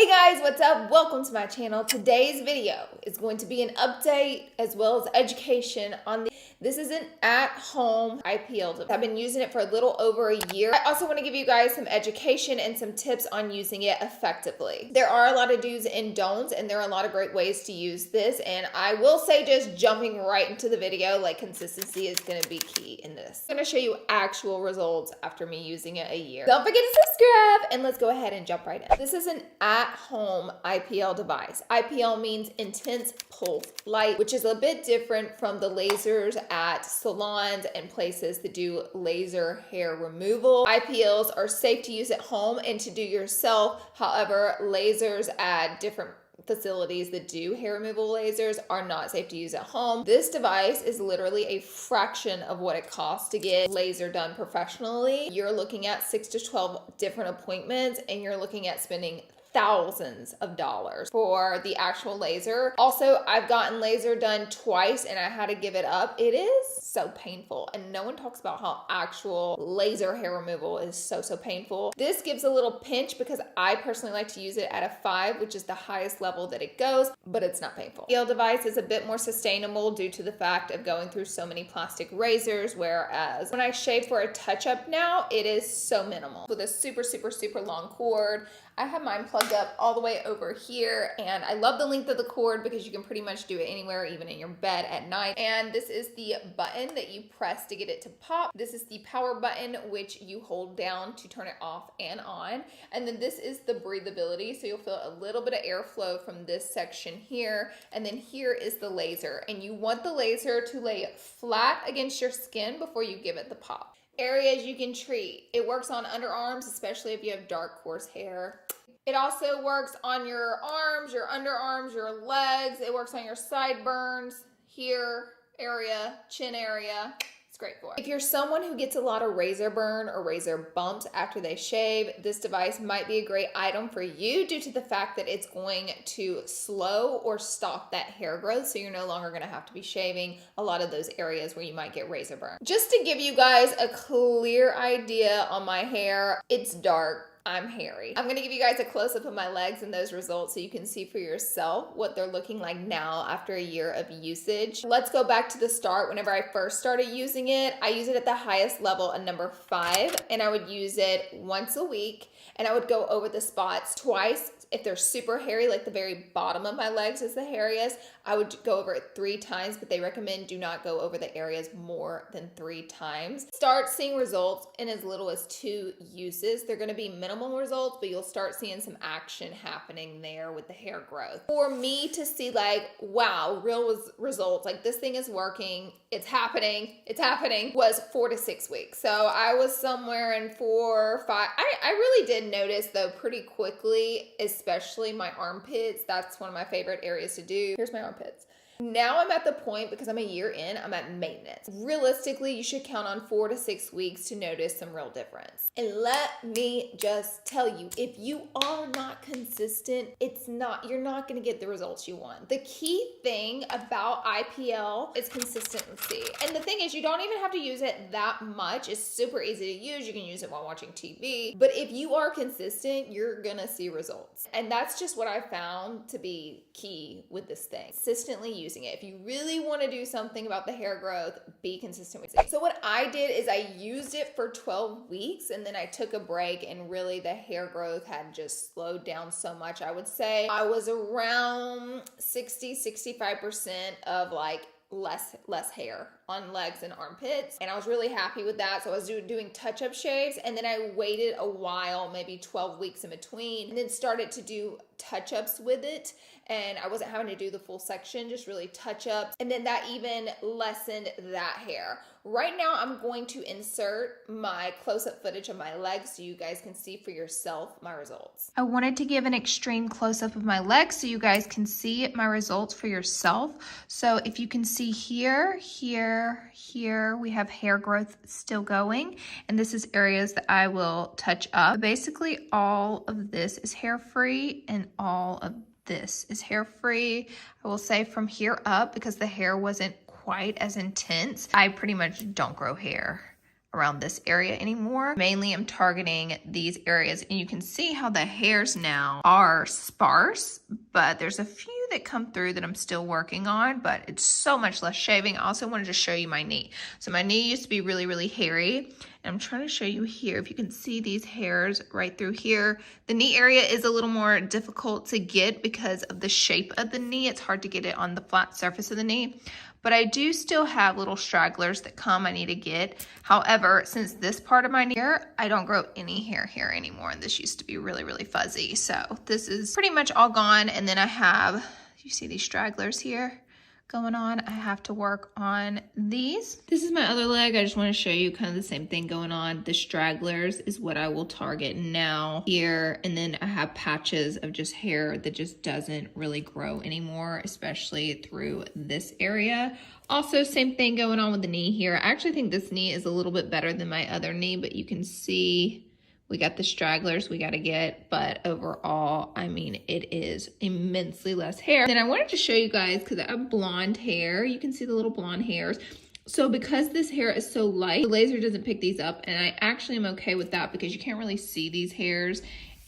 Hey guys, what's up? Welcome to my channel. Today's video is going to be an update as well as education on this is an at-home IPL device. I've been using it for a little over a year. I also want to give you guys some education and some tips on using it effectively. There are a lot of do's and don'ts, and there are a lot of great ways to use this. And I will say, just jumping right into the video, like consistency is going to be key in this. I'm going to show you actual results after me using it a year. Don't forget to subscribe, and let's go ahead and jump right in. This is an at-home IPL device. IPL means intense pulse light, which is a bit different from the lasers at salons and places that do laser hair removal. IPLs are safe to use at home and to do yourself. However, lasers at different facilities that do hair removal lasers are not safe to use at home. This device is literally a fraction of what it costs to get laser done professionally. You're looking at 6 to 12 different appointments, and you're looking at spending thousands of dollars for the actual laser. Also, I've gotten laser done twice and I had to give it up. It is so painful, and no one talks about how actual laser hair removal is so painful. This gives a little pinch because I personally like to use it at a 5, which is the highest level that it goes, but it's not painful. The IPL device is a bit more sustainable due to the fact of going through so many plastic razors, whereas when I shave for a touch-up now, it is so minimal. With a super long cord, I have mine plugged up all the way over here, and I love the length of the cord because you can pretty much do it anywhere, even in your bed at night. And this is the button that you press to get it to pop. This is the power button, which you hold down to turn it off and on. And then this is the breathability, so you'll feel a little bit of airflow from this section here. And then here is the laser, and you want the laser to lay flat against your skin before you give it the pop. Areas you can treat. It works on underarms, especially if you have dark, coarse hair. It also works on your arms, your underarms, your legs. It works on your sideburns, here area, chin area. It's great for it. If you're someone who gets a lot of razor burn or razor bumps after they shave, this device might be a great item for you due to the fact that it's going to slow or stop that hair growth, so you're no longer going to have to be shaving a lot of those areas where you might get razor burn. Just to give you guys a clear idea on my hair, it's dark. I'm hairy. I'm gonna give you guys a close-up of my legs and those results so you can see for yourself what they're looking like now after a year of usage. Let's go back to the start. Whenever I first started using it, I use it at the highest level, a number 5, and I would use it once a week, and I would go over the spots twice. If they're super hairy, like the very bottom of my legs is the hairiest, I would go over it 3 times, but they recommend do not go over the areas more than 3 times. Start seeing results in as little as 2 uses. They're gonna be minimal results, but you'll start seeing some action happening there with the hair growth. For me to see like, wow, real results, like this thing is working, it's happening, was 4 to 6 weeks. So I was somewhere in 4 or 5. I really did notice though pretty quickly, especially my armpits. That's one of my favorite areas to do. Here's my armpits. Now I'm at the point, because I'm a year in, I'm at maintenance. Realistically, you should count on 4 to 6 weeks to notice some real difference. And let me just tell you, if you are not consistent, you're not gonna get the results you want. The key thing about IPL is consistency. And the thing is, you don't even have to use it that much. It's super easy to use. You can use it while watching TV. But if you are consistent, you're gonna see results. And that's just what I found to be key with this thing. Consistently using it. If you really want to do something about the hair growth, be consistent with it. So what I did is I used it for 12 weeks and then I took a break, and really the hair growth had just slowed down so much. I would say I was around 60-65% of like less hair on legs and armpits, and I was really happy with that. So I was doing touch-up shaves, and then I waited a while, maybe 12 weeks in between, and then started to do touch-ups with it, and I wasn't having to do the full section, just really touch-ups, and then that even lessened that hair. Right now, I'm going to insert my close-up footage of my legs so you guys can see for yourself my results. I wanted to give an extreme close-up of my legs so you guys can see my results for yourself. So if you can see here, we have hair growth still going, and this is areas that I will touch up. Basically, all of this is hair-free, and all of this is hair-free. I will say from here up, because the hair wasn't quite as intense, I pretty much don't grow hair. around this area anymore. Mainly I'm targeting these areas, and you can see how the hairs now are sparse, but there's a few that come through that I'm still working on, but it's so much less shaving. I also wanted to show you my knee. So my knee used to be really, really hairy, and I'm trying to show you here, if you can see these hairs right through here. The knee area is a little more difficult to get because of the shape of the knee. It's hard to get it on the flat surface of the knee. But I do still have little stragglers that come I need to get. However, since this part of my hair, I don't grow any hair here anymore. And this used to be really, really fuzzy. So this is pretty much all gone. And then I have, you see these stragglers here going on. I have to work on these. This is my other leg. I just want to show you kind of the same thing going on. The stragglers is what I will target now here. And then I have patches of just hair that just doesn't really grow anymore, especially through this area. Also, same thing going on with the knee here. I actually think this knee is a little bit better than my other knee, but you can see we got the stragglers we got to get, but overall, I mean, it is immensely less hair. Then I wanted to show you guys, because I have blonde hair. You can see the little blonde hairs. So because this hair is so light, the laser doesn't pick these up, and I actually am okay with that because you can't really see these hairs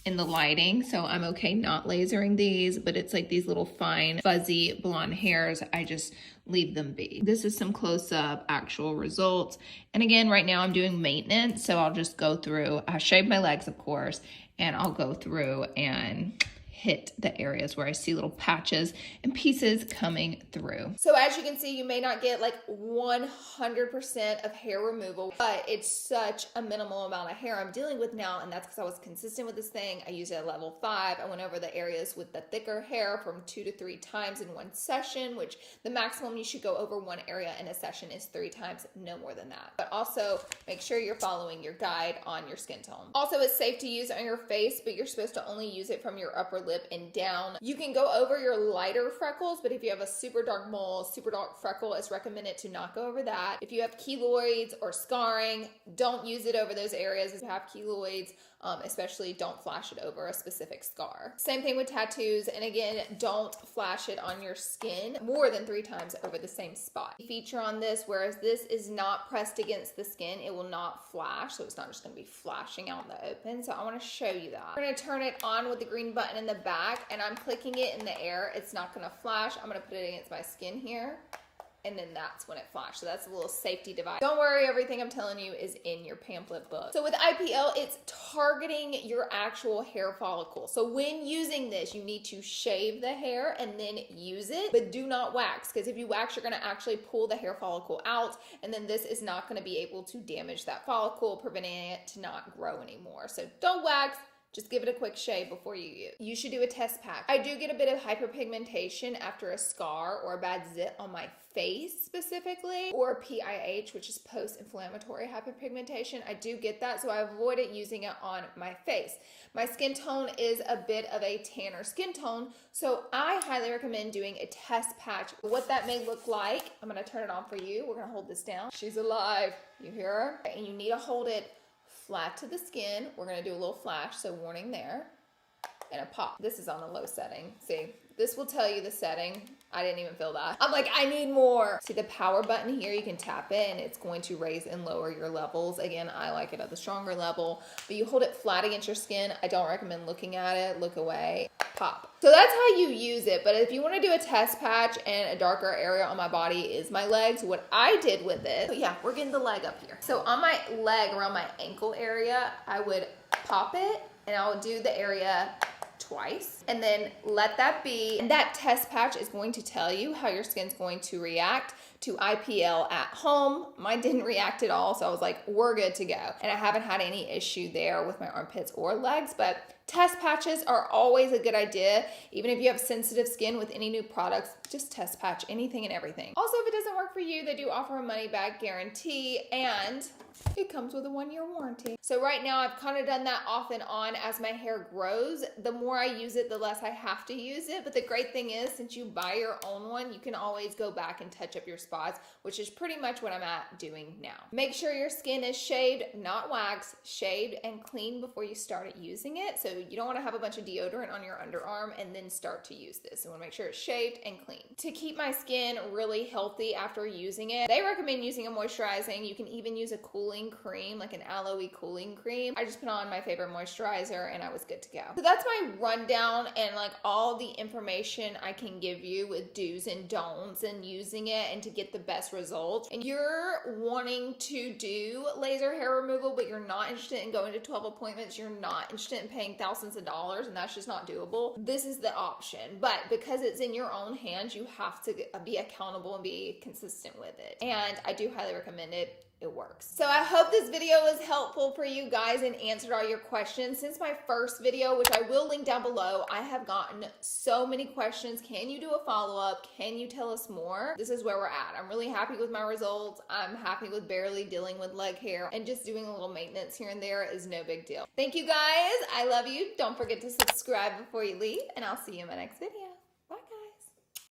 in the lighting, so I'm okay not lasering these, but it's like these little fine fuzzy blonde hairs. I just leave them be. This is some close-up actual results, and again, right now I'm doing maintenance, so I'll just go through, I shave my legs of course, and I'll go through and hit the areas where I see little patches and pieces coming through. So as you can see, you may not get like 100% of hair removal, but it's such a minimal amount of hair I'm dealing with now, and that's because I was consistent with this thing. I used it at level 5. I went over the areas with the thicker hair from 2 to 3 times in one session, which the maximum you should go over one area in a session is 3 times, no more than that. But also make sure you're following your guide on your skin tone. Also, it's safe to use on your face, but you're supposed to only use it from your upper lip and down. You can go over your lighter freckles, but if you have a super dark mole, super dark freckle, it's recommended to not go over that. If you have keloids or scarring, don't use it over those areas. If you have keloids, especially don't flash it over a specific scar. Same thing with tattoos, and again, don't flash it on your skin more than 3 times over the same spot. Feature on this, whereas this is not pressed against the skin, it will not flash, so it's not just gonna be flashing out in the open. So I wanna show you that. We're gonna turn it on with the green button in the back, and I'm clicking it in the air. It's not gonna flash. I'm gonna put it against my skin here, and then that's when it flashed. So that's a little safety device. Don't worry, everything I'm telling you is in your pamphlet book. So with IPL, it's targeting your actual hair follicle. So when using this, you need to shave the hair and then use it, but do not wax, because if you wax, you're gonna actually pull the hair follicle out, and then this is not gonna be able to damage that follicle, preventing it to not grow anymore. So don't wax. Just give it a quick shave before you use. You should do a test patch. I do get a bit of hyperpigmentation after a scar or a bad zit on my face specifically, or PIH, which is post-inflammatory hyperpigmentation. I do get that, so I avoided using it on my face. My skin tone is a bit of a tanner skin tone, so I highly recommend doing a test patch. What that may look like, I'm gonna turn it on for you. We're gonna hold this down. She's alive, you hear her? And you need to hold it flat to the skin. We're gonna do a little flash, so warning there, and a pop. This is on the low setting. See, this will tell you the setting. I didn't even feel that. I'm like, I need more. See the power button here, you can tap it and it's going to raise and lower your levels. Again, I like it at the stronger level, but you hold it flat against your skin. I don't recommend looking at it, look away, pop. So that's how you use it, but if you wanna do a test patch, and a darker area on my body is my legs, what I did with it, so yeah, we're getting the leg up here. So on my leg, around my ankle area, I would pop it and I would do the area twice and then let that be. And that test patch is going to tell you how your skin's going to react to IPL at home. Mine didn't react at all, so I was like, we're good to go. And I haven't had any issue there with my armpits or legs, but test patches are always a good idea. Even if you have sensitive skin with any new products, just test patch anything and everything. Also, if it doesn't work for you, they do offer a money back guarantee, and it comes with a 1-year warranty. So right now I've kind of done that off and on as my hair grows. The more I use it, the less I have to use it. But the great thing is, since you buy your own one, you can always go back and touch up your spots, which is pretty much what I'm at doing now. Make sure your skin is shaved, not waxed, shaved and clean before you start using it. So you don't want to have a bunch of deodorant on your underarm and then start to use this. You want to make sure it's shaved and clean. To keep my skin really healthy after using it, they recommend using a moisturizing. You can even use a cooling cooling cream, like an aloe cooling cream. I just put on my favorite moisturizer and I was good to go. So that's my rundown and like all the information I can give you with do's and don'ts and using it and to get the best results. And you're wanting to do laser hair removal, but you're not interested in going to 12 appointments. You're not interested in paying thousands of dollars, and that's just not doable. This is the option. But because it's in your own hands, you have to be accountable and be consistent with it. And I do highly recommend it. It works. So I hope this video was helpful for you guys and answered all your questions. Since my first video, which I will link down below, I have gotten so many questions. Can you do a follow-up? Can you tell us more? This is where we're at. I'm really happy with my results. I'm happy with barely dealing with leg hair, and just doing a little maintenance here and there is no big deal. Thank you guys. I love you. Don't forget to subscribe before you leave, and I'll see you in my next video.